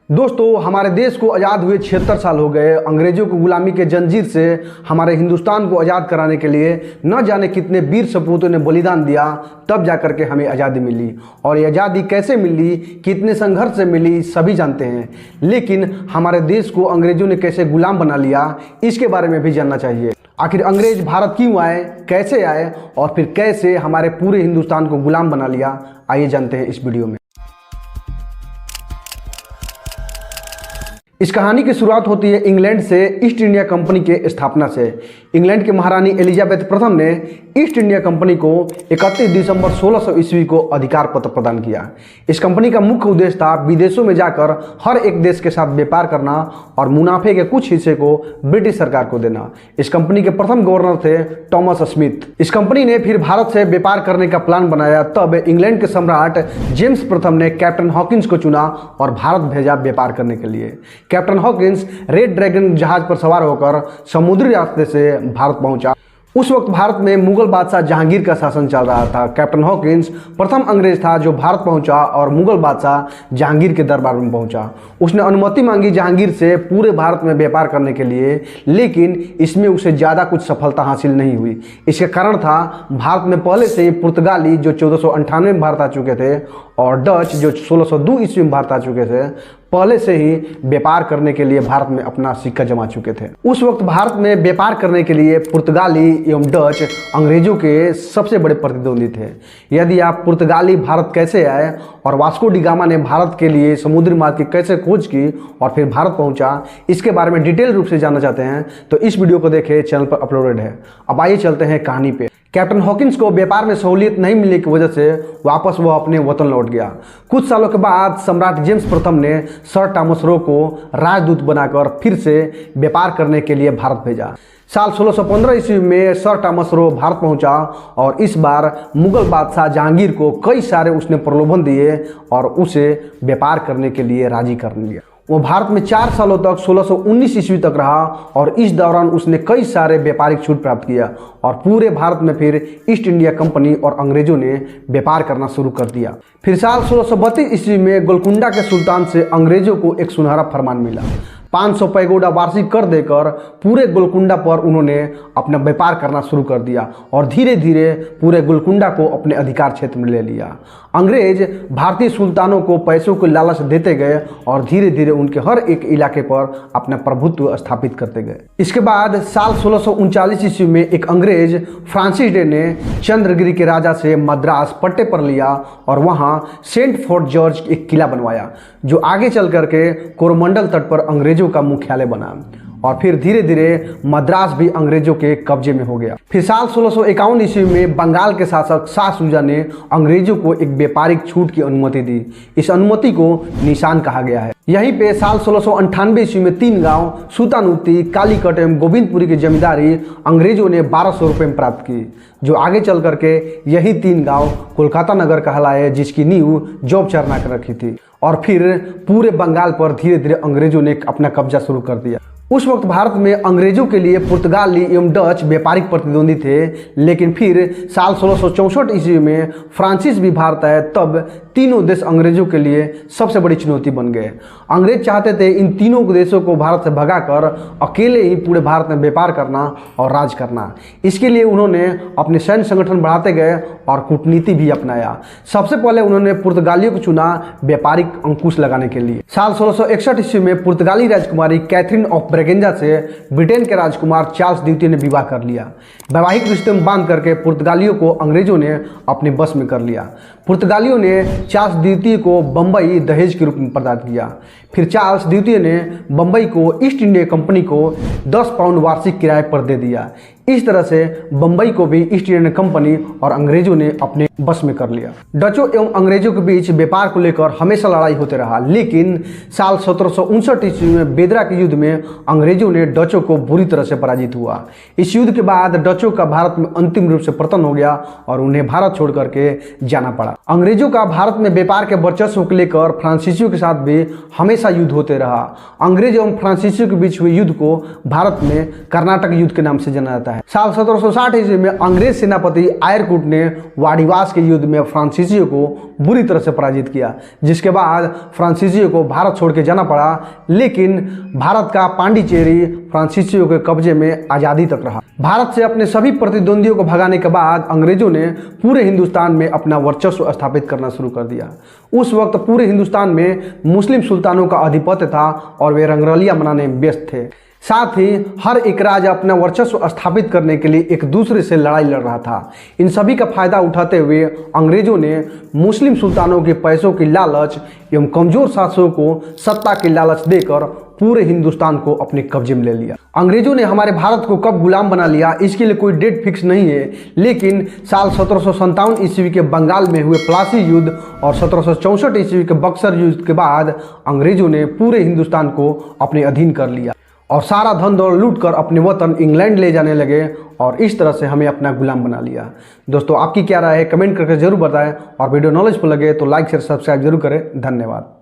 दोस्तों, हमारे देश को आज़ाद हुए 76 साल हो गए। अंग्रेजों को गुलामी के जंजीर से हमारे हिंदुस्तान को आज़ाद कराने के लिए न जाने कितने वीर सपूतों ने बलिदान दिया, तब जाकर के हमें आज़ादी मिली। और ये आज़ादी कैसे मिली, कितने संघर्ष से मिली, सभी जानते हैं। लेकिन हमारे देश को अंग्रेजों ने कैसे गुलाम बना लिया, इसके बारे में भी जानना चाहिए। आखिर अंग्रेज भारत क्यों आए, कैसे आए और फिर कैसे हमारे पूरे हिंदुस्तान को गुलाम बना लिया, आइए जानते हैं इस वीडियो में। इस कहानी की शुरुआत होती है इंग्लैंड से ईस्ट इंडिया कंपनी के स्थापना से। इंग्लैंड की महारानी एलिजाबेथ प्रथम ने ईस्ट इंडिया कंपनी को 31 दिसंबर 1600 ईस्वी को अधिकार पत्र प्रदान किया। इस कंपनी का मुख्य उद्देश्य था विदेशों में जाकर हर एक देश के साथ व्यापार करना और मुनाफे के कुछ हिस्से को ब्रिटिश सरकार को देना। इस कंपनी के प्रथम गवर्नर थे थॉमस स्मिथ। इस कंपनी ने फिर भारत से व्यापार करने का प्लान बनाया। तब इंग्लैंड के सम्राट जेम्स प्रथम ने कैप्टन हॉकिंस को चुना और भारत भेजा व्यापार करने के लिए। कैप्टन हॉकिंस रेड ड्रैगन जहाज पर सवार होकर समुद्री रास्ते से भारत पहुंचा। उस वक्त भारत में मुगल बादशाह जहांगीर का शासन चल रहा था। कैप्टन हॉकिंस प्रथम अंग्रेज था जो भारत पहुंचा और मुगल बादशाह जहांगीर के दरबार में पहुंचा। उसने अनुमति मांगी जहांगीर से पूरे भारत में व्यापार करने के लिए, लेकिन इसमें उसे ज़्यादा कुछ सफलता हासिल नहीं हुई। इसके कारण था भारत में पहले से ही पुर्तगाली जो 1498 में भारत आ चुके थे और डच जो 1602 ईस्वी में भारत आ चुके थे, पहले से ही व्यापार करने के लिए भारत में अपना सिक्का जमा चुके थे। उस वक्त भारत में व्यापार करने के लिए पुर्तगाली एवं डच अंग्रेजों के सबसे बड़े प्रतिद्वंदी थे। यदि आप पुर्तगाली भारत कैसे आए और वास्को डी गामा ने भारत के लिए समुद्री मार्ग की कैसे खोज की और फिर भारत पहुंचा, इसके बारे में डिटेल रूप से जानना चाहते हैं तो इस वीडियो को देखें, चैनल पर अपलोडेड है। अब आइए चलते हैं कहानी पे। कैप्टन हॉकिंस को व्यापार में सहूलियत नहीं मिलने की वजह से वापस वह अपने वतन लौट गया। कुछ सालों के बाद सम्राट जेम्स प्रथम ने सर थॉमस रो को राजदूत बनाकर फिर से व्यापार करने के लिए भारत भेजा। साल 1615 ईस्वी में सर थॉमस रो भारत पहुंचा और इस बार मुगल बादशाह जहांगीर को कई सारे उसने प्रलोभन दिए और उसे व्यापार करने के लिए राजी कर लिया। वो भारत में 4 सालों तक 1619 ईस्वी तक रहा और इस दौरान उसने कई सारे व्यापारिक छूट प्राप्त किया और पूरे भारत में फिर ईस्ट इंडिया कंपनी और अंग्रेजों ने व्यापार करना शुरू कर दिया। फिर साल 1632 ईस्वी में गोलकुंडा के सुल्तान से अंग्रेजों को एक सुनहरा फरमान मिला। 500 पैगोडा वार्षिक कर देकर पूरे गोलकुंडा पर उन्होंने अपना व्यापार करना शुरू कर दिया और धीरे धीरे पूरे गोलकुंडा को अपने अधिकार क्षेत्र में ले लिया। अंग्रेज भारतीय सुल्तानों को पैसों के लालच देते गए और धीरे धीरे उनके हर एक इलाके पर अपना प्रभुत्व स्थापित करते गए। इसके बाद साल 1639 ईस्वी में एक अंग्रेज फ्रांसिस डे ने चंद्रगिरी के राजा से मद्रास पट्टे पर लिया और वहाँ सेंट फोर्ट जॉर्ज एक किला बनवाया जो आगे चल करके कोरोमंडल तट पर अंग्रेजों का मुख्यालय बना और फिर धीरे धीरे मद्रास भी अंग्रेजों के कब्जे में हो गया। फिर साल 1651 ईस्वी में बंगाल के शासक शाह सूजा ने अंग्रेजों को एक व्यापारिक छूट की अनुमति दी। इस अनुमति को निशान कहा गया है। यहीं पे साल 1698 ईस्वी में 3 गांव सूतानुती, कालीकट एवं गोविंदपुरी की जमींदारी अंग्रेजों ने 1200 रुपये में प्राप्त की, जो आगे चल करके यही 3 गांव कोलकाता नगर कहलाए, जिसकी नींव जॉब चार्नर ने रखी थी। और फिर पूरे बंगाल पर धीरे धीरे अंग्रेजों ने अपना कब्जा शुरू कर दिया। उस वक्त भारत में अंग्रेजों के लिए पुर्तगाली एवं डच व्यापारिक प्रतिद्वंदी थे, लेकिन फिर साल 1664 ईस्वी में फ्रांसिस भी भारत आए। तब तीनों देश अंग्रेजों के लिए सबसे बड़ी चुनौती बन गए। अंग्रेज चाहते थे इन तीनों देशों को भारत से भगाकर अकेले ही पूरे भारत में व्यापार करना और राज करना। इसके लिए उन्होंने अपने सैन्य संगठन बढ़ाते गए और कूटनीति भी अपनाया। सबसे पहले उन्होंने पुर्तगालियों को चुना व्यापारिक अंकुश लगाने के लिए। साल 1661 ईस्वी में पुर्तगाली राजकुमारी कैथरीन ऑफ ब्रेगेंजा से ब्रिटेन के राजकुमार चार्ल्स द्वितीय ने विवाह कर लिया। वैवाहिक रिश्ते में बांध करके पुर्तगालियों को अंग्रेजों ने अपने बस में कर लिया। पुर्तगालियों ने चार्ल्स द्वितीय को बम्बई दहेज के रूप में प्रदान किया। फिर चार्ल्स द्वितीय ने बम्बई को ईस्ट इंडिया कंपनी को 10 पाउंड वार्षिक किराए पर दे दिया। इस तरह से बम्बई को भी ईस्ट इंडिया कंपनी और अंग्रेजों ने अपने बस में कर लिया। डचों एवं अंग्रेजों के बीच व्यापार को लेकर हमेशा लड़ाई होते रहा, लेकिन साल 1759 ईस्वी में बेदरा के युद्ध में अंग्रेजों ने डचों को बुरी तरह से पराजित हुआ। इस युद्ध के बाद डचों का भारत में अंतिम रूप से पतन हो गया और उन्हें भारत छोड़ करके जाना पड़ा। अंग्रेजों का भारत में व्यापार के वर्चस्व को लेकर फ्रांसीसियों के साथ भी हमेशा युद्ध होते रहा। अंग्रेज एवं फ्रांसीसियों के बीच हुए युद्ध को भारत में कर्नाटक युद्ध के नाम से जाना जाता है। है। साल 1760 ईस्वी में अंग्रेज सेनापति आयरकुट ने वाडिवास के युद्ध में फ्रांसीसियों को बुरी तरह से पराजित किया, जिसके बाद फ्रांसीसियों को भारत छोड़ के जाना पड़ा। लेकिन भारत का पांडिचेरी फ्रांसीसियों के कब्जे में आज़ादी तक रहा। भारत से अपने सभी प्रतिद्वंदियों को भगाने के बाद अंग्रेजों ने पूरे हिंदुस्तान में अपना वर्चस्व स्थापित करना शुरू कर दिया। उस वक्त पूरे हिंदुस्तान में मुस्लिम सुल्तानों का आधिपत्य था और वे रंगरलियां मनाने में व्यस्त थे। साथ ही हर एक राजा अपना वर्चस्व स्थापित करने के लिए एक दूसरे से लड़ाई लड़ रहा था। इन सभी का फायदा उठाते हुए अंग्रेजों ने मुस्लिम सुल्तानों के पैसों की लालच एवं कमजोर शासकों को सत्ता की लालच देकर पूरे हिंदुस्तान को अपने कब्जे में ले लिया। अंग्रेजों ने हमारे भारत को कब गुलाम बना लिया इसके लिए कोई डेट फिक्स नहीं है, लेकिन साल 1757 ईस्वी के बंगाल में हुए प्लासी युद्ध और 1764 ईस्वी के बक्सर युद्ध के बाद अंग्रेजों ने पूरे हिंदुस्तान को अपने अधीन कर लिया और सारा धन दौलत लूट कर अपने वतन इंग्लैंड ले जाने लगे और इस तरह से हमें अपना गुलाम बना लिया। दोस्तों, आपकी क्या राय है कमेंट करके जरूर बताएं और वीडियो नॉलेजफुल लगे तो लाइक शेयर सब्सक्राइब जरूर करें। धन्यवाद।